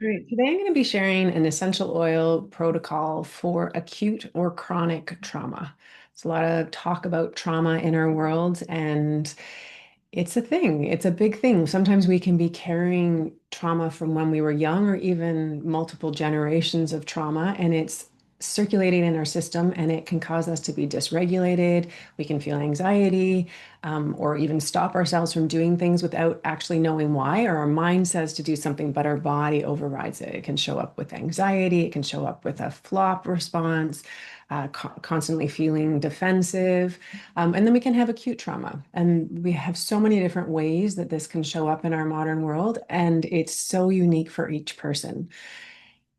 All right, today I'm going to be sharing an essential oil protocol for acute or chronic trauma. There's a lot of talk about trauma in our world, and it's a thing. It's a big thing. Sometimes we can be carrying trauma from when we were young or even multiple generations of trauma, and it's circulating in our system, and it can cause us to be dysregulated. We can feel anxiety, or even stop ourselves from doing things without actually knowing why, or our mind says to do something, but our body overrides it. It can show up with anxiety, it can show up with a flop response, constantly feeling defensive. And then we can have acute trauma. And we have so many different ways that this can show up in our modern world. And it's so unique for each person.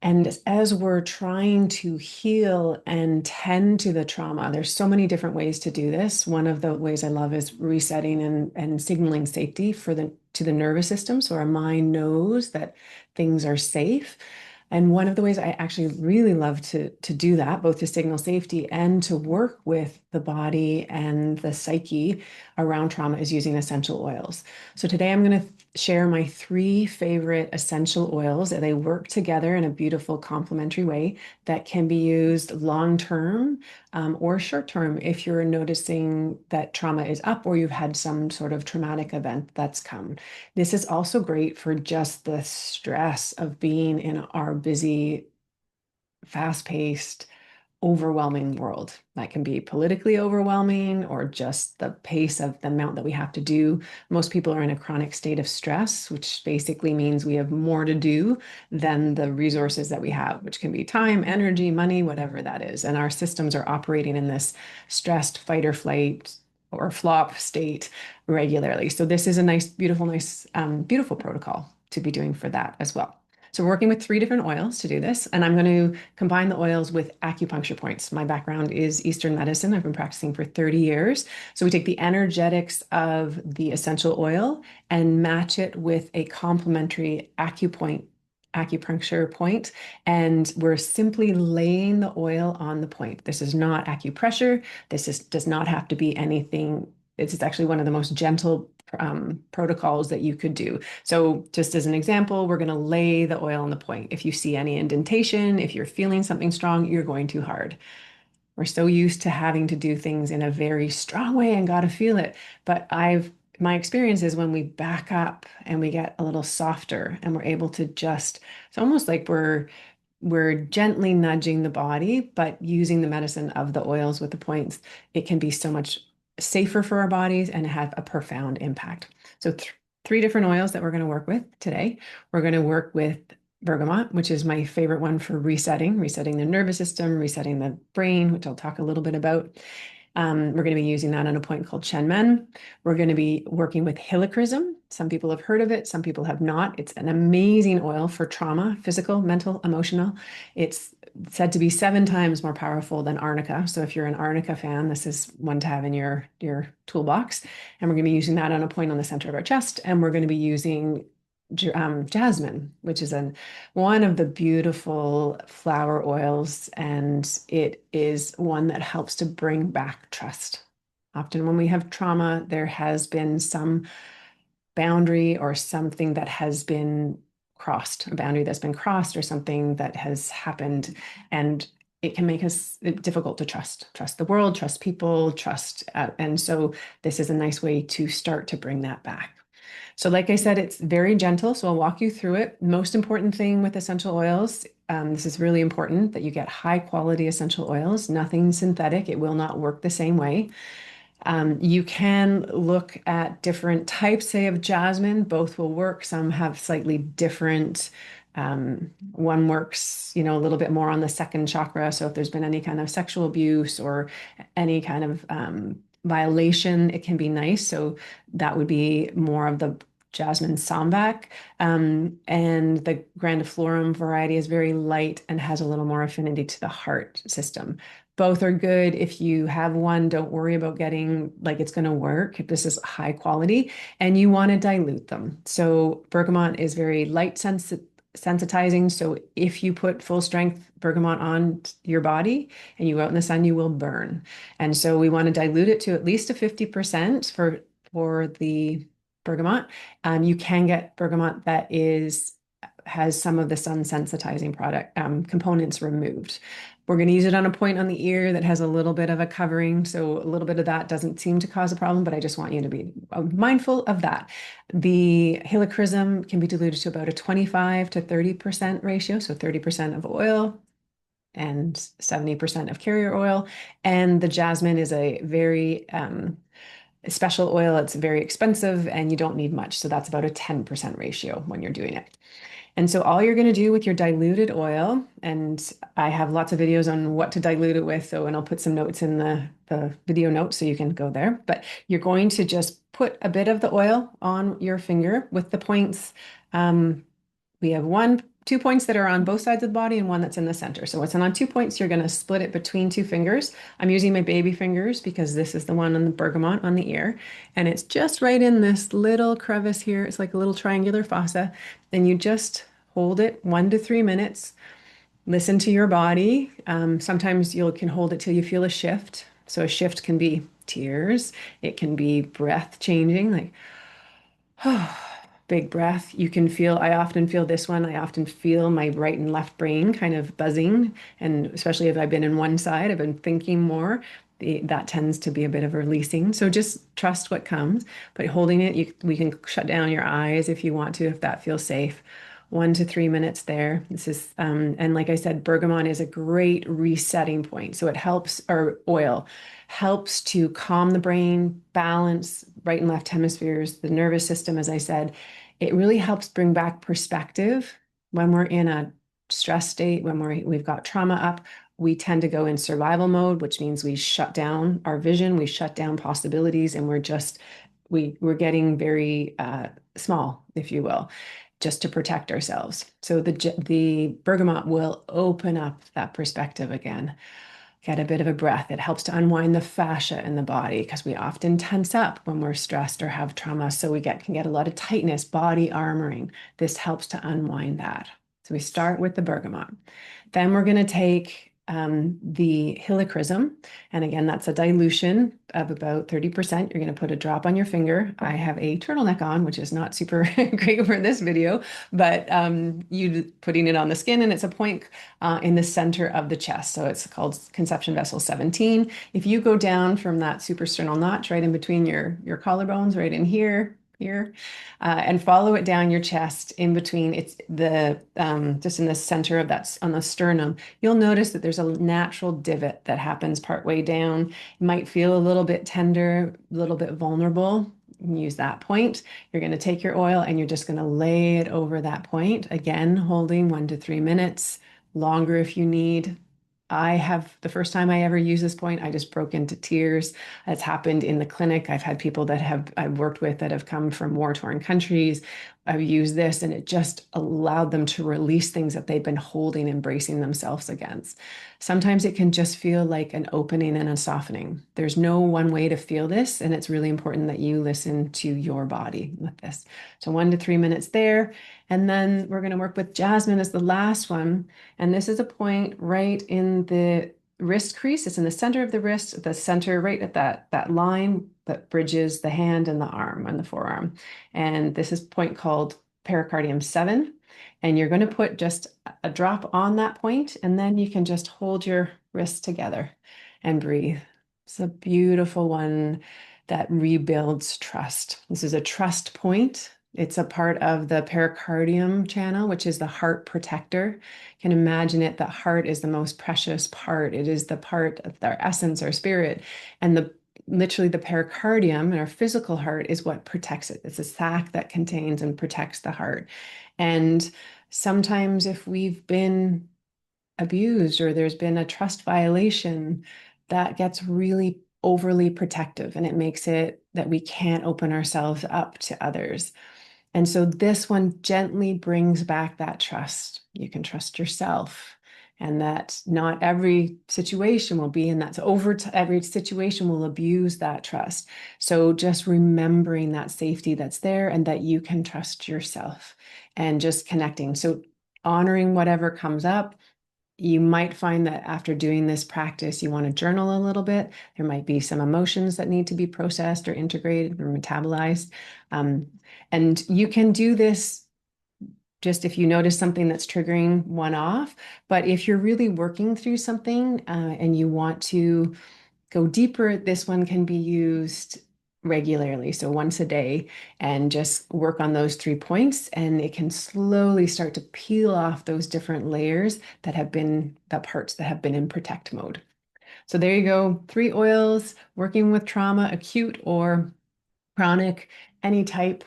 And as we're trying to heal and tend to the trauma, there's so many different ways to do this. One of the ways I love is resetting and signaling safety for the to the nervous system, so our mind knows that things are safe. And one of the ways I actually really love to do that, both to signal safety and to work with the body and the psyche around trauma, is using essential oils. So today I'm going to share my three favorite essential oils. They work together in a beautiful complementary way that can be used long term, or short term if you're noticing that trauma is up or you've had some sort of traumatic event that's come. This is also great for just the stress of being in our busy, fast-paced, overwhelming world. That can be politically overwhelming or just the pace of the amount that we have to do. Most people are in a chronic state of stress, which basically means we have more to do than the resources that we have, which can be time, energy, money, whatever that is. And our systems are operating in this stressed fight or flight or flop state regularly. So this is a nice, beautiful protocol to be doing for that as well. So we're working with three different oils to do this, and I'm going to combine the oils with acupuncture points. My background is Eastern medicine. I've been practicing for 30 years. So we take the energetics of the essential oil and match it with a complementary acupuncture point, and we're simply laying the oil on the point. This is not acupressure. Does not have to be anything. It's actually one of the most gentle protocols that you could do. So just as an example, we're going to lay the oil on the point. If you see any indentation, if you're feeling something strong, you're going too hard. We're so used to having to do things in a very strong way and got to feel it. But my experience is when we back up and we get a little softer and we're able to just, it's almost like we're gently nudging the body, but using the medicine of the oils with the points, it can be so much safer for our bodies and have a profound impact. So three different oils that we're going to work with today. We're going to work with bergamot, which is my favorite one for resetting the nervous system, resetting the brain, which I'll talk a little bit about. We're going to be using that on a point called Chen Men. We're going to be working with Helichrysum. Some people have heard of it, some people have not. It's an amazing oil for trauma, physical, mental, emotional. It's said to be 7 times more powerful than arnica. So if you're an arnica fan, this is one to have in your toolbox. And we're going to be using that on a point on the center of our chest. And we're going to be using jasmine, which is one of the beautiful flower oils, and it is one that helps to bring back trust. Often, when we have trauma, there has been some boundary or something that has been crossed, a boundary that's been crossed, or something that has happened, and it can make us difficult to trust the world, trust people, and so this is a nice way to start to bring that back. So, like I said, it's very gentle. So I'll walk you through it. Most important thing with essential oils, this is really important that you get high quality essential oils, nothing synthetic. It will not work the same way. You can look at different types, say, of jasmine. Both will work. Some have slightly different. One works, a little bit more on the second chakra. So if there's been any kind of sexual abuse or any kind of violation, it can be nice. So that would be more of the jasmine sambac. And the grandiflorum variety is very light and has a little more affinity to the heart system. Both are good. If you have one, don't worry about getting like it's going to work. This is high quality and you want to dilute them. So bergamot is very light sensitizing. So if you put full strength bergamot on your body and you go out in the sun, you will burn. And so we want to dilute it to at least a 50% for the bergamot. You can get bergamot that is has some of the sun sensitizing product components removed. We're going to use it on a point on the ear that has a little bit of a covering. So a little bit of that doesn't seem to cause a problem, but I just want you to be mindful of that. The helichrysum can be diluted to about a 25 to 30% ratio. So 30% of oil and 70% of carrier oil. And the jasmine is a very special oil. It's very expensive and you don't need much. So that's about a 10% ratio when you're doing it. And so all you're going to do with your diluted oil, and I have lots of videos on what to dilute it with, so and I'll put some notes in the video notes so you can go there. But you're going to just put a bit of the oil on your finger with the points. We have two points that are on both sides of the body and one that's in the center. So what's on 2 points, you're going to split it between two fingers. I'm using my baby fingers because this is the one on the bergamot on the ear. And it's just right in this little crevice here. It's like a little triangular fossa. And you just hold it 1 to 3 minutes. Listen to your body. Sometimes you can hold it till you feel a shift. So a shift can be tears. It can be breath changing, like, big breath. You can feel, I often feel this one. I often feel my right and left brain kind of buzzing. And especially if I've been in one side, I've been thinking more, that tends to be a bit of a releasing. So just trust what comes. But holding it, we can shut down your eyes if you want to, if that feels safe. 1 to 3 minutes there. This is, and like I said, bergamot is a great resetting point. So it helps, or oil helps to calm the brain, balance right and left hemispheres, the nervous system, as I said. It really helps bring back perspective when we're in a stress state, when we've got trauma up. We tend to go in survival mode, which means we shut down our vision, we shut down possibilities, and we're getting very small, if you will, just to protect ourselves. So the bergamot will open up that perspective again. Get a bit of a breath. It helps to unwind the fascia in the body because we often tense up when we're stressed or have trauma. So we can get a lot of tightness, body armoring. This helps to unwind that. So we start with the bergamot. Then we're going to take the helichrysum. And again, that's a dilution of about 30%. You're going to put a drop on your finger. I have a turtleneck on, which is not super great for this video, but you putting it on the skin, and it's a point in the center of the chest. So it's called conception vessel 17. If you go down from that suprasternal notch right in between your collarbones, right in here, and follow it down your chest in between, it's the just in the center of that, on the sternum, you'll notice that there's a natural divot that happens partway down. You might feel a little bit tender, a little bit vulnerable. You can use that point. You're going to take your oil and you're just going to lay it over that point, again holding 1 to 3 minutes, longer if you need. The first time I ever used this point, I just broke into tears. It's happened in the clinic. I've had people that I've worked with that have come from war-torn countries. I've used this and it just allowed them to release things that they've been holding and bracing themselves against. Sometimes it can just feel like an opening and a softening. There's no one way to feel this, and it's really important that you listen to your body with this. So 1 to 3 minutes there. And then we're going to work with Jasmine as the last one. And this is a point right in the wrist crease. It's in the center of the wrist, the center right at that line that bridges the hand and the arm and the forearm. And this is a point called pericardium 7. And you're going to put just a drop on that point, and then you can just hold your wrists together and breathe. It's a beautiful one that rebuilds trust. This is a trust point. It's a part of the pericardium channel, which is the heart protector. You can imagine it, the heart is the most precious part. It is the part of our essence, our spirit. And literally the pericardium, and our physical heart, is what protects it. It's a sac that contains and protects the heart. And sometimes if we've been abused or there's been a trust violation, that gets really overly protective, and it makes it that we can't open ourselves up to others. And so this one gently brings back that trust. You can trust yourself, and that not every situation will be in that. So every situation will abuse that trust. So just remembering that safety that's there and that you can trust yourself, and just connecting. So honoring whatever comes up. You might find that after doing this practice, you want to journal a little bit. There might be some emotions that need to be processed or integrated or metabolized. And you can do this just if you notice something that's triggering one off. But if you're really working through something and you want to go deeper, this one can be used regularly, so once a day, and just work on those 3 points, and it can slowly start to peel off those different layers that have been the parts that have been in protect mode. So there you go, 3 oils working with trauma, acute or chronic, any type.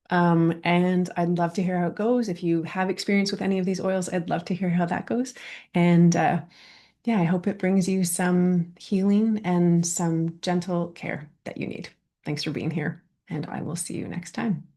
And I'd love to hear how it goes. If you have experience with any of these oils, I'd love to hear how that goes. And yeah, I hope it brings you some healing and some gentle care that you need. Thanks for being here, and I will see you next time.